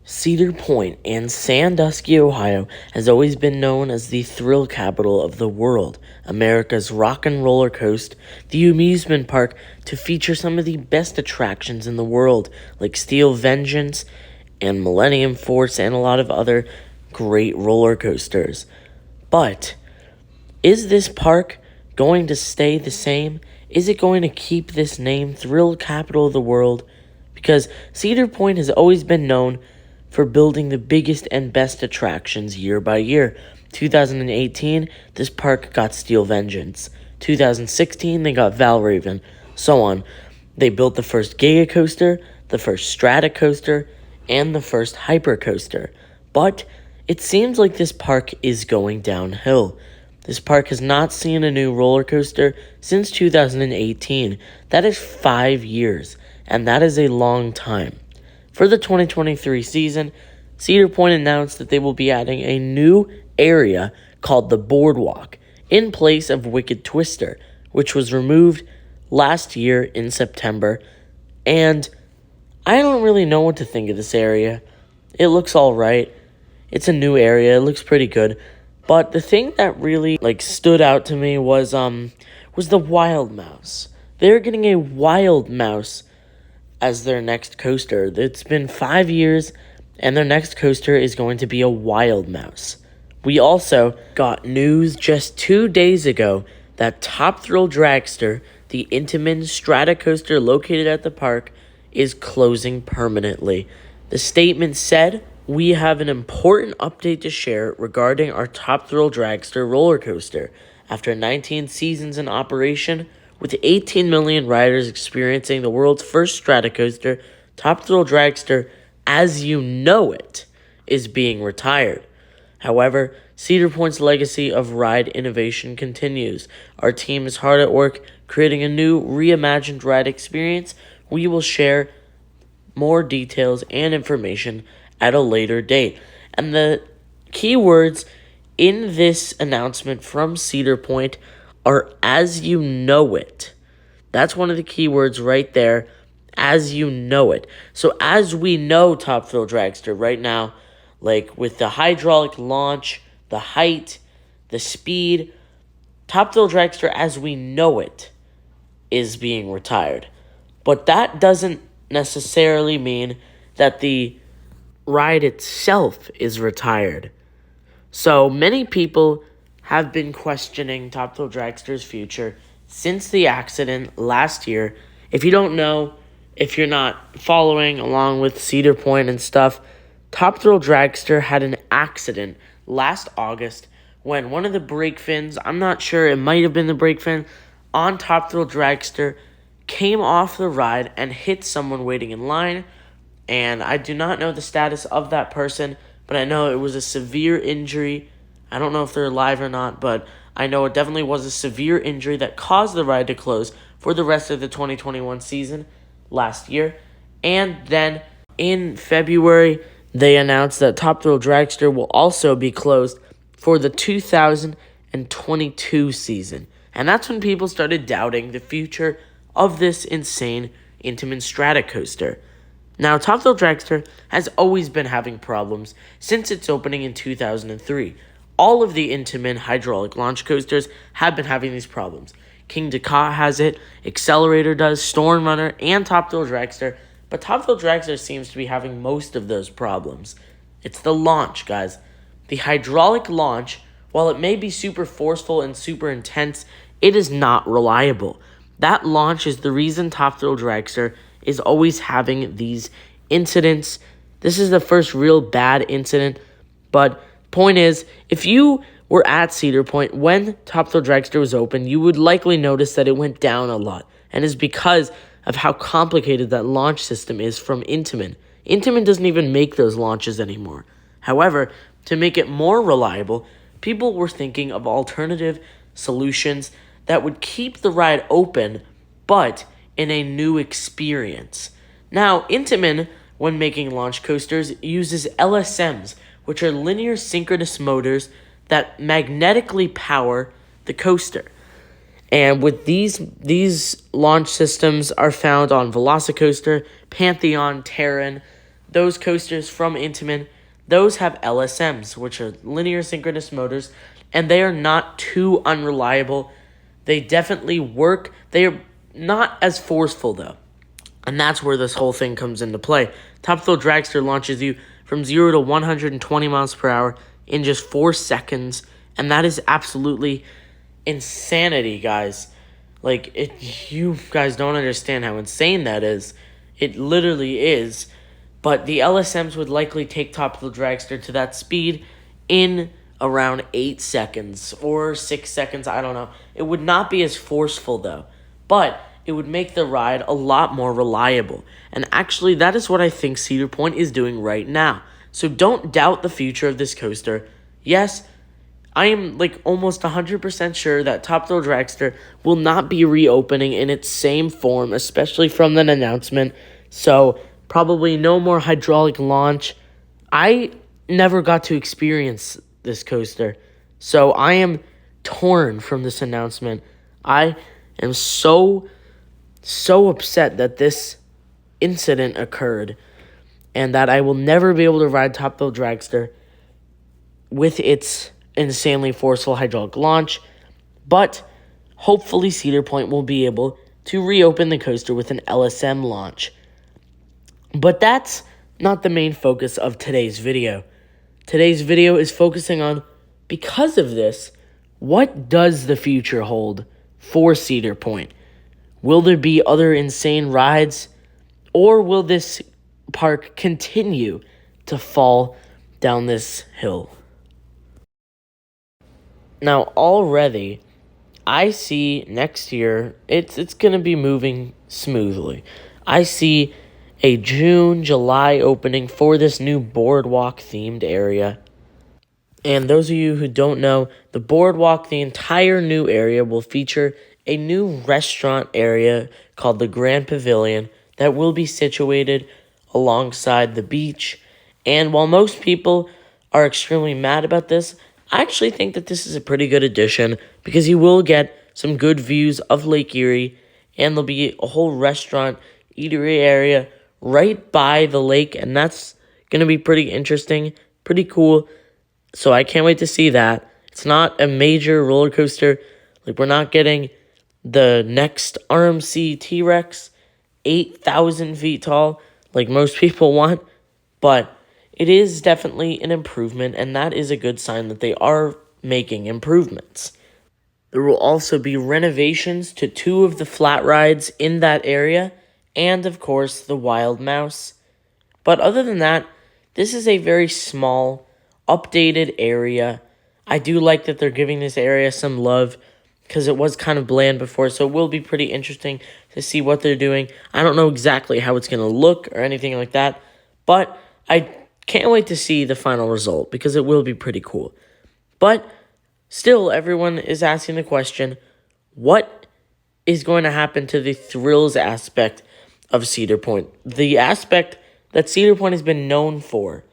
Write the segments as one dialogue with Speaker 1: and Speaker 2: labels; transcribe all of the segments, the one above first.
Speaker 1: Cedar Point in Sandusky, Ohio, has always been known as the thrill capital of the world, America's rock and roller coaster, the amusement park to feature some of the best attractions in the world, like Steel Vengeance and Millennium Force, and a lot of other great roller coasters. But is this park going to stay the same? Is it going to keep this name, Thrill Capital of the World? Because Cedar Point has always been known for building the biggest and best attractions year by year. 2018, this park got Steel Vengeance. 2016, they got Valraven. So on. They built the first Giga Coaster, the first Strata Coaster, and the first Hyper Coaster. But it seems like this park is going downhill. This park has not seen a new roller coaster since 2018. That is 5 years, and that is a long time. For the 2023 season, Cedar Point announced that they will be adding a new area called the Boardwalk in place of Wicked Twister, which was removed last year in September. And I don't really know what to think of this area. It looks all right. It's a new area. It looks pretty good. But the thing that really stood out to me was the Wild Mouse. They're getting a Wild Mouse as their next coaster. It's been 5 years, and their next coaster is going to be a Wild Mouse. We also got news just 2 days ago that Top Thrill Dragster, the Intamin Strata coaster located at the park, is closing permanently. The statement said, "We have an important update to share regarding our Top Thrill Dragster roller coaster. After 19 seasons in operation, with 18 million riders experiencing the world's first strata coaster, Top Thrill Dragster, as you know it, is being retired. However, Cedar Point's legacy of ride innovation continues. Our team is hard at work creating a new, reimagined ride experience. We will share more details and information at a later date." And the key words in this announcement from Cedar Point are "as you know it." That's one of the key words right there, "as you know it." So as we know Top Thrill Dragster right now, with the hydraulic launch, the height, the speed, Top Thrill Dragster as we know it is being retired. But that doesn't necessarily mean that the ride itself is retired. So many people have been questioning Top Thrill Dragster's future since the accident last year. If you don't know, if you're not following along with Cedar Point and stuff, Top Thrill Dragster had an accident last August when one of the brake fins, I'm not sure, it might have been the brake fin, on Top Thrill Dragster came off the ride and hit someone waiting in line. And I do not know the status of that person, but I know it was a severe injury. I don't know if they're alive or not, but I know it definitely was a severe injury that caused the ride to close for the rest of the 2021 season last year. And then in February, they announced that Top Thrill Dragster will also be closed for the 2022 season. And that's when people started doubting the future of this insane Intamin Strata coaster. Now, Top Thrill Dragster has always been having problems since its opening in 2003. All of the Intamin hydraulic launch coasters have been having these problems. King Dakar has it, Accelerator does, Storm Runner, and Top Thrill Dragster. But Top Thrill Dragster seems to be having most of those problems. It's the launch, guys. The hydraulic launch, while it may be super forceful and super intense, it is not reliable. That launch is the reason Top Thrill Dragster is always having these incidents. This is the first real bad incident. But point is, if you were at Cedar Point when Top Thrill Dragster was open, you would likely notice that it went down a lot. And it's because of how complicated that launch system is from Intamin. Intamin doesn't even make those launches anymore. However, to make it more reliable, people were thinking of alternative solutions that would keep the ride open, but in a new experience. Now, Intamin, when making launch coasters, uses LSMs, which are linear synchronous motors that magnetically power the coaster. And with these launch systems are found on Velocicoaster, Pantheon, Terran, those coasters from Intamin, those have LSMs, which are linear synchronous motors, and they are not too unreliable. They definitely work. They are not as forceful, though. And that's where this whole thing comes into play. Top Thrill Dragster launches you from 0 to 120 miles per hour in just 4 seconds. And that is absolutely insanity, guys. You guys don't understand how insane that is. It literally is. But the LSMs would likely take Top Thrill Dragster to that speed in around 8 seconds or 6 seconds. I don't know. It would not be as forceful, though. But it would make the ride a lot more reliable. And actually, that is what I think Cedar Point is doing right now. So don't doubt the future of this coaster. Yes, I am almost 100% sure that Top Thrill Dragster will not be reopening in its same form, especially from an announcement. So probably no more hydraulic launch. I never got to experience this coaster, so I am torn from this announcement. I am so upset that this incident occurred and that I will never be able to ride Top Thrill Dragster with its insanely forceful hydraulic launch, but hopefully Cedar Point will be able to reopen the coaster with an LSM launch. But that's not the main focus of today's video. Today's video is focusing on, because of this, what does the future hold for Cedar Point? Will there be other insane rides, or will this park continue to fall down this hill? Now, already, I see next year, it's going to be moving smoothly. I see a June, July opening for this new boardwalk-themed area. And those of you who don't know, the boardwalk, the entire new area, will feature a new restaurant area called the Grand Pavilion that will be situated alongside the beach. And while most people are extremely mad about this, I actually think that this is a pretty good addition because you will get some good views of Lake Erie, and there'll be a whole restaurant, eatery area right by the lake, and that's going to be pretty interesting, pretty cool. So I can't wait to see that. It's not a major roller coaster. We're not getting the next RMC T-Rex 8,000 feet tall like most people want, but it is definitely an improvement, and that is a good sign that they are making improvements. There will also be renovations to 2 of the flat rides in that area, and of course the Wild Mouse. But other than that, this is a very small, updated area. I do like that they're giving this area some love because it was kind of bland before, so it will be pretty interesting to see what they're doing. I don't know exactly how it's going to look or anything like that, but I can't wait to see the final result because it will be pretty cool. But still, everyone is asking the question, what is going to happen to the thrills aspect of Cedar Point? The aspect that Cedar Point has been known for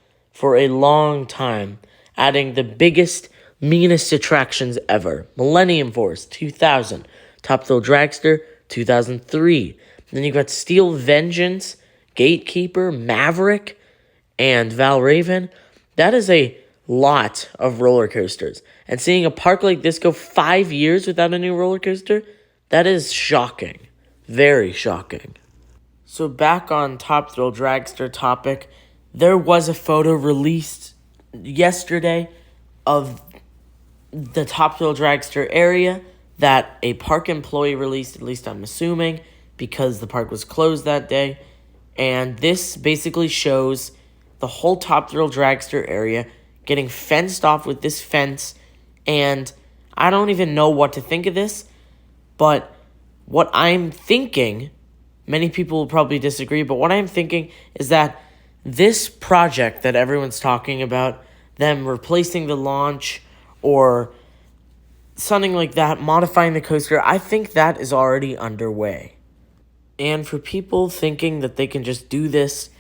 Speaker 1: a long time, adding the biggest, meanest attractions ever. Millennium Force, 2000. Top Thrill Dragster, 2003. Then you got Steel Vengeance, Gatekeeper, Maverick, and Valraven. That is a lot of roller coasters. And seeing a park like this go 5 years without a new roller coaster, that is shocking. Very shocking. So back on Top Thrill Dragster topic, there was a photo released yesterday of the Top Thrill Dragster area that a park employee released, at least I'm assuming, because the park was closed that day. And this basically shows the whole Top Thrill Dragster area getting fenced off with this fence. And I don't even know what to think of this, but what I'm thinking, many people will probably disagree, but what I'm thinking is that this project that everyone's talking about, them replacing the launch or something like that, modifying the coaster, I think that is already underway. And for people thinking that they can just do this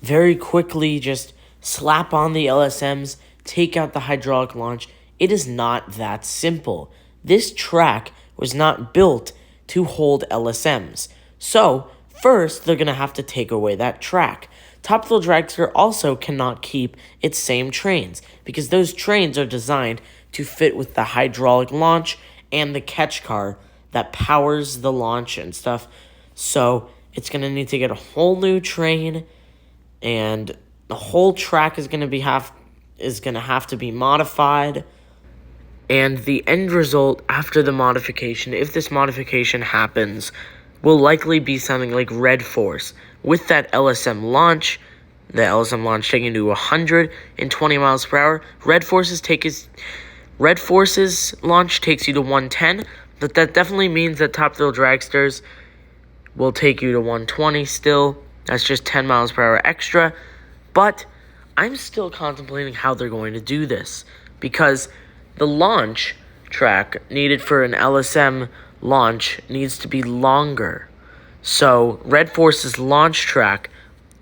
Speaker 1: very quickly, just slap on the LSMs, take out the hydraulic launch, it is not that simple. This track was not built to hold LSMs. So, first, they're going to have to take away that track. Top Thrill Dragster also cannot keep its same trains because those trains are designed to fit with the hydraulic launch and the catch car that powers the launch and stuff. So it's going to need to get a whole new train, and the whole track is going to have to be modified. And the end result after the modification, if this modification happens, will likely be something like Red Force. With that LSM launch, the LSM launch taking to 120 miles per hour, Red Force's launch takes you to 110, but that definitely means that Top Thrill Dragsters will take you to 120 still. That's just 10 miles per hour extra. But I'm still contemplating how they're going to do this, because the launch track needed for an LSM launch needs to be longer. So Red Force's launch track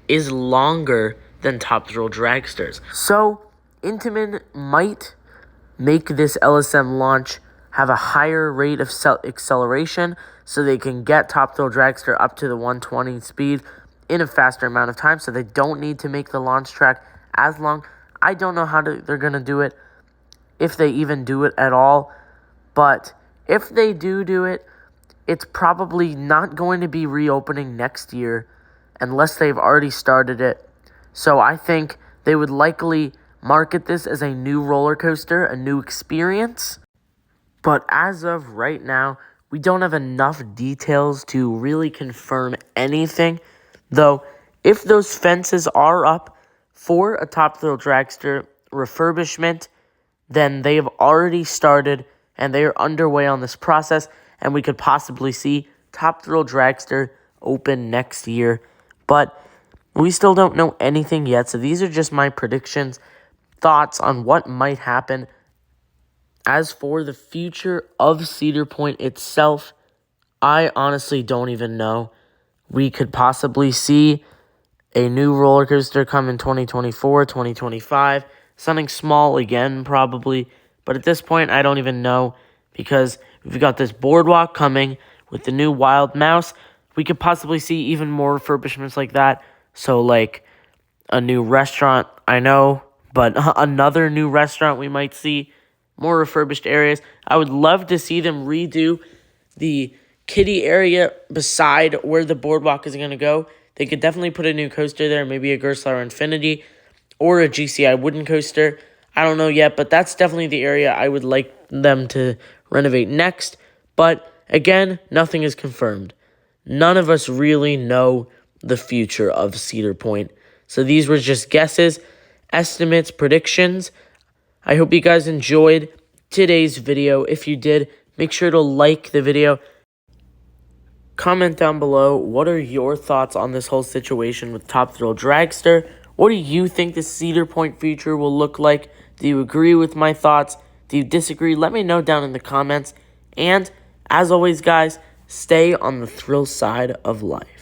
Speaker 1: is longer than Top Thrill Dragsters. So Intamin might make this LSM launch have a higher rate of acceleration so they can get Top Thrill Dragster up to the 120 speed in a faster amount of time, so they don't need to make the launch track as long. I don't know how they're going to do it, if they even do it at all, but if they do it, it's probably not going to be reopening next year unless they've already started it. So I think they would likely market this as a new roller coaster, a new experience. But as of right now, we don't have enough details to really confirm anything. Though, if those fences are up for a Top Thrill Dragster refurbishment, then they have already started and they are underway on this process, and we could possibly see Top Thrill Dragster open next year. But we still don't know anything yet, so these are just my predictions, thoughts on what might happen. As for the future of Cedar Point itself, I honestly don't even know. We could possibly see a new roller coaster come in 2024, 2025, something small again probably, but at this point I don't even know, because we've got this boardwalk coming with the new Wild Mouse. We could possibly see even more refurbishments like that, so like a new restaurant, I know, but another new restaurant we might see, more refurbished areas. I would love to see them redo the kiddie area beside where the boardwalk is going to go. They could definitely put a new coaster there, maybe a Gerstlauer Infinity or a GCI wooden coaster. I don't know yet, but that's definitely the area I would like them to renovate next. But again, nothing is confirmed. None of us really know the future of Cedar Point. So these were just guesses, estimates, predictions. I hope you guys enjoyed today's video. If you did, make sure to like the video. Comment down below, what are your thoughts on this whole situation with Top Thrill Dragster? What do you think the Cedar Point future will look like? Do you agree with my thoughts? Do you disagree? Let me know down in the comments. And as always, guys, stay on the thrill side of life.